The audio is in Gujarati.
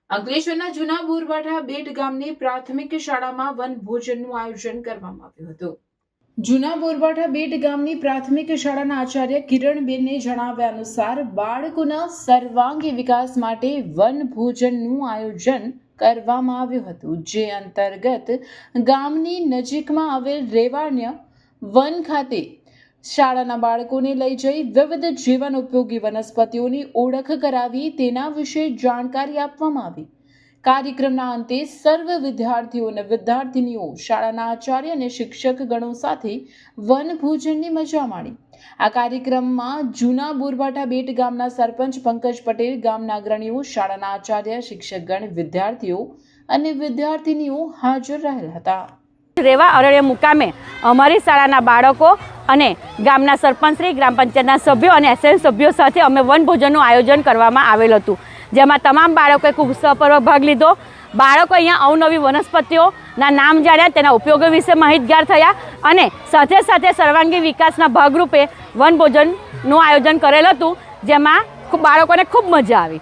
અંકલેશ્વરના જૂના બોરવાડા બેટ ગામની પ્રાથમિક શાળામાં વનભોજનનું આયોજન કરવામાં આવ્યું હતું। જૂના બોરવાડા બેટ ગામની પ્રાથમિક શાળાના આચાર્ય કિરણબેનને જણાવ્યા અનુસાર બાળકોના સર્વાંગી વિકાસ માટે વનભોજનનું આયોજન કરવામાં આવ્યું હતું, જે અંતર્ગત ગામની નજીકમાં આવેલ રેવાણ્ય વન ખાતે શાળાના બાળકોને લઈ જઈ વિવિધ જીવન ઉપયોગી વનસ્પતિઓની ઓળખ કરાવી તેના વિશે જાણકારી આપવામાં આવી। કાર્યક્રમના અંતે સર્વ વિદ્યાર્થીઓ અને વિદ્યાર્થિનીઓ શાળાના આચાર્ય અને શિક્ષક ગણો સાથે વનભોજનની મજા માણી। આ કાર્યક્રમમાં જૂના બોરવાડા બેટ ગામના સરપંચ પંકજ પટેલ, ગામના અગ્રણીઓ, શાળાના આચાર્ય, શિક્ષકગણ, વિદ્યાર્થીઓ અને વિદ્યાર્થિનીઓ હાજર રહેલ હતા। રેવા અરણ્ય મુકામે અમારી શાળાના બાળકો અને ગામના સરપંચશ્રી, ગ્રામ પંચાયતના સભ્યો અને એસએન સભ્યો સાથે અમે વનભોજનનું આયોજન કરવામાં આવેલ હતું, જેમાં તમામ બાળકોએ ખૂબ ઉત્સાહપૂર્વક ભાગ લીધો। બાળકો અહીંયા અવનવી વનસ્પતિઓના નામ જાણ્યા, તેના ઉપયોગો વિશે માહિતગાર થયા અને સાથે સાથે સર્વાંગી વિકાસના ભાગરૂપે વનભોજનનું આયોજન કરેલ હતું, જેમાં બાળકોને ખૂબ મજા આવી।